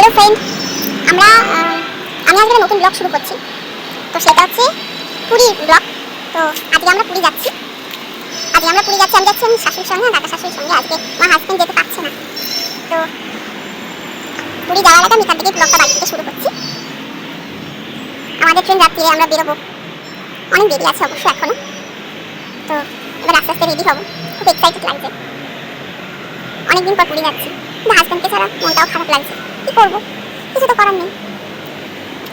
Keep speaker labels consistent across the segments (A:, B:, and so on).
A: Hello friend, আমি আজকে নতুন ব্লগ শুরু করছি। তো সেটা হচ্ছে পুরীর ব্লগ। তো আজকে আমরা পুরী যাচ্ছি। আমি যাচ্ছি আমার শাশুড়ির সঙ্গে, কাকা শাশুড়ির সঙ্গে। আজকে আমার হাজবেন্ড যেতে পারছে না। তো পুরী যাওয়ার আগে আমি এখান থেকে ব্লগটা বাড়ি থেকে শুরু করছি। আমাদের ট্রেন রাত্রিরে, আমরা বেরোবো, অনেক দেরি আছে অবশ্য এখনো। তো এবার আস্তে আস্তে রেডি হবো, খুব এক্সাইটেড লাগছে। অনেকদিন পর পুরী যাচ্ছি, কিন্তু হাজবেন্ডকে ছাড়া মনটাও খারাপ লাগছে। কি করবো, কিছু তো করার নেই।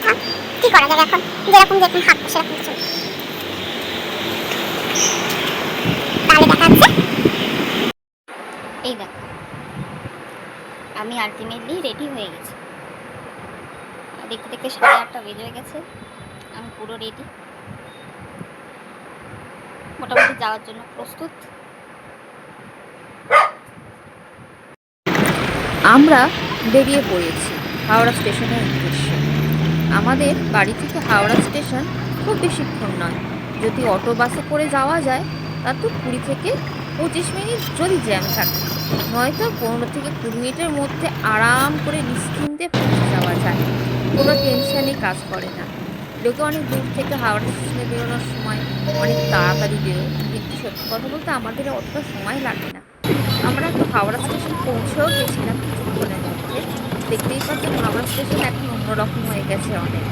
A: থাক, কি করা যাবে এখন, যেরকম হাত সেরকম তো চলবে। তাহলে দেখা যাচ্ছে।
B: এই দেখো, আমি আলটিমেটলি রেডি হয়ে গেছি। দেখতে দেখতে 8:30 বেজে হয়ে গেছে। আমি পুরো রেডি, মোটামুটি যাওয়ার জন্য প্রস্তুত।
C: আমরা বেরিয়ে পড়েছি হাওড়া স্টেশনের উদ্দেশ্যে। আমাদের বাড়ি থেকে হাওড়া স্টেশন খুব বেশিক্ষণ নয়। যদি অটো বাসে করে যাওয়া যায় তা তো 20 থেকে 25 মিনিট যদি জ্যাম থাকে, নয়তো 15 থেকে 20 মিনিটের মধ্যে আরাম করে নিশ্চিন্তে পৌঁছে যাওয়া যায়। কোনো টেনশনই কাজ করে না। লোকে অনেক দূর থেকে হাওড়া স্টেশনে বেরোনোর সময় অনেক তাড়াতাড়ি বেরোয়, কিন্তু সত্যি কথা বলতে আমাদের অতটা সময় লাগে না। আমরা তো হাওড়া স্টেশন পৌঁছেও গেছিলাম কিছুক্ষণের মধ্যে। দেখতেই পাচ্ছেন হাওড়া স্টেশন এখন অন্যরকম হয়ে গেছে অনেক।